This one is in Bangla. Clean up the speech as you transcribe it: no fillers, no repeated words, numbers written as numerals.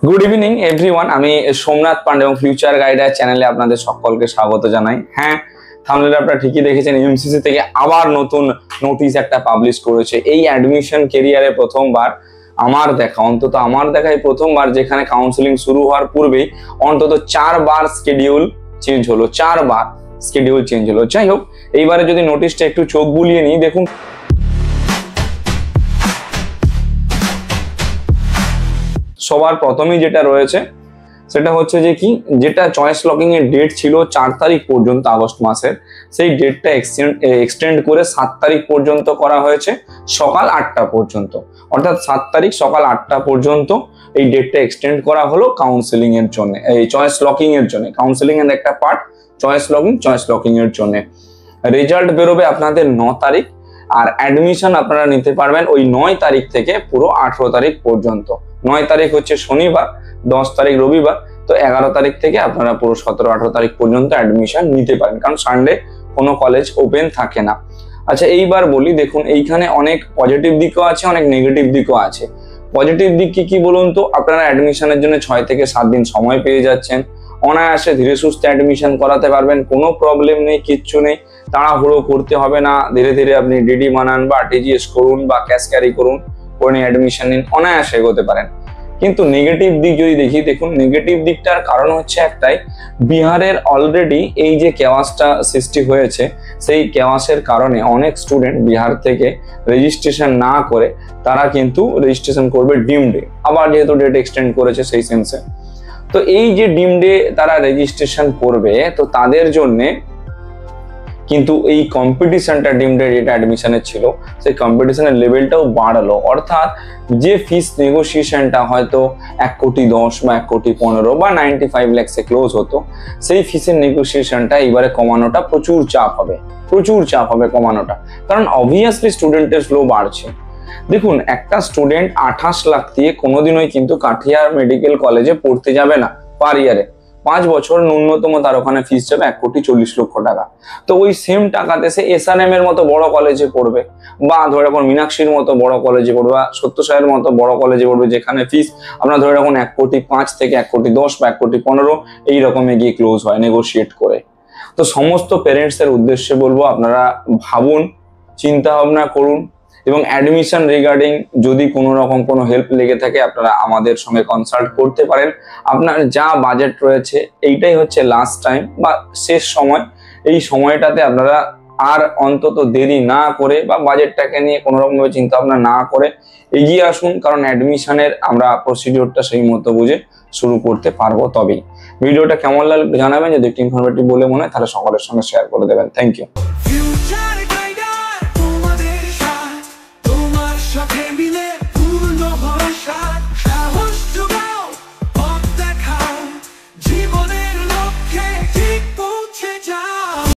Good evening everyone. আমি সোমনাথ পান্ডে এবং ফিউচার গাইডার চ্যানেলে আপনাদের সকলকে স্বাগত জানাই। হ্যাঁ, থাম্বনেলে আপনারা ঠিকই দেখেছেন, এমসিসি থেকে আবার নতুন নোটিশ একটা পাবলিশ করেছে। এই অ্যাডমিশন কেরিয়ারে প্রথমবার আমার দেখাই প্রথমবার যেখানে কাউন্সেলিং শুরু হওয়ার পূর্বেই অন্তত 4 বার স্কেডিউল চেঞ্জ হলো। যাই হোক, এইবারে যদি নোটিশটা একটু চোখ বুলিয়ে নিই, দেখুন সবার প্রথমেই যেটা রয়েছে সেটা হচ্ছে যে কি, যেটা চয়েস লকিং এর ডেট ছিল 4 তারিখ পর্যন্ত আগস্ট মাসের, সেই ডেটটা এক্সটেন্ড করে 7 তারিখ পর্যন্ত করা হয়েছে সকাল 8টা পর্যন্ত। অর্থাৎ 7 তারিখ সকাল 8টা পর্যন্ত এই ডেটটা এক্সটেন্ড করা হলো কাউন্সেলিং এর জন্য, এই চয়েস লকিং এর জন্য। কাউন্সেলিং এর একটা পার্ট চয়েস লকিং এর জন্য। রেজাল্ট বেরোবে আপনাদের 9 তারিখ, আর অ্যাডমিশন আপনারা নিতে পারবেন ওই 9 তারিখ থেকে পুরো 18 তারিখ পর্যন্ত। 9 তারিখ হচ্ছে শনিবার, 10 তারিখ রবিবার, তো 11 তারিখ থেকে আপনারা পুরো 17-18 তারিখ পর্যন্ত অ্যাডমিশন নিতে পারেন, কারণ সানডে কোনো কলেজ ওপেন থাকে না। আচ্ছা, এইবার বলি, দেখুন এইখানে অনেক পজিটিভ দিকও আছে, অনেক নেগেটিভ দিকও আছে। পজিটিভ দিক কি বলুন তো, আপনারা অ্যাডমিশনের জন্য 6 থেকে 7 দিন সময় পেয়ে যাচ্ছেন। অনায়াসে ধীরে সুস্থে অ্যাডমিশন করাতে পারবেন, কোনো প্রবলেম নেই, কিচ্ছু নেই, তাড়াহুড়ো করতে হবে না। ধীরে ধীরে আপনি ডিডি বানান বা টিজিএস করুন বা ক্যাশ ক্যারি করুন, করে নিয়ে অ্যাডমিশন নিন, অনায়াসে এগোতে পারেন। কিন্তু নেগেটিভ দিক যদি দেখি, দেখুন নেগেটিভ দিকটার কারণ হচ্ছে একটাই, বিহারের অলরেডি এই যে কেওয়াসটা সৃষ্টি হয়েছে, সেই কেওয়াসের কারণে অনেক স্টুডেন্ট বিহার থেকে রেজিস্ট্রেশন না করে তারা কিন্তু রেজিস্ট্রেশন করবে ডিম ডে। আবার যেহেতু ডেট এক্সটেন্ড করেছে সেই সেন্সে, তো এই যে ডিম ডে তারা রেজিস্ট্রেশন করবে, তো তাদের জন্যে কিন্তু এই কম্পিটিশনটা ডিম ডে যেটা অ্যাডমিশনের ছিল, সেই কম্পিটিশনের লেভেলটাও বাড়লো। অর্থাৎ যে ফিস নেগোসিয়েশনটা হয়তো 1,10,00,000 বা 1,15,00,000 বা 95 lakhs-এ ক্লোজ হতো, সেই ফিসের নেগোসিয়েশনটা এবারে কমানোটা প্রচুর চাপ হবে কমানোটা, কারণ অবভিয়াসলি স্টুডেন্টের ফ্লো বাড়ছে। দেখুন, একটা স্টুডেন্ট 28 লাখ দিয়ে কোনোদিনই কিন্তু কাঠিয়ার মেডিকেল কলেজে পড়তে যাবে না পার ইয়ারে। 5 বছর ন্যূনতম তার ওখানে ফিস যাবে 1,40,00,000 টাকা। তো ওই সেম টাকাতে সে SRM এর মতো বড় কলেজে পড়বে, বা ধরে রাখুন মীনাক্ষীর মতো বড় কলেজে পড়বে, বা সত্যসাইয়ের মতো বড় কলেজে পড়বে, যেখানে ফিস আপনার ধরে রাখুন 1,05,00,000 থেকে 1,10,00,000 বা 1,15,00,000 এইরকমে গিয়ে ক্লোজ হয় নেগোশিয়েট করে। তো সমস্ত প্যারেন্টসের উদ্দেশ্যে বলবো, আপনারা ভাবুন, চিন্তা ভাবনা করুন, এবং অ্যাডমিশন রিগার্ডিং যদি কোনো রকম কোনো হেল্প লেগে থাকে আপনারা আমাদের সঙ্গে কনসাল্ট করতে পারেন। আপনার যা বাজেট রয়েছে এইটাই হচ্ছে লাস্ট টাইম বা শেষ সময়, এই সময়টাতে আপনারা আর অন্তত দেরি না করে বা বাজেটটাকে নিয়ে কোনো রকমভাবে চিন্তা ভাবনা না করে এগিয়ে আসুন, কারণ অ্যাডমিশনের আমরা প্রসিডিওরটা সেই মতো বুঝে শুরু করতে পারবো। তবেই ভিডিওটা কেমন লাগলো জানাবেন, যদি একটু ইনফরমেটিভ বলে মনে হয় তাহলে সকলের সঙ্গে শেয়ার করে দেবেন। Thank you.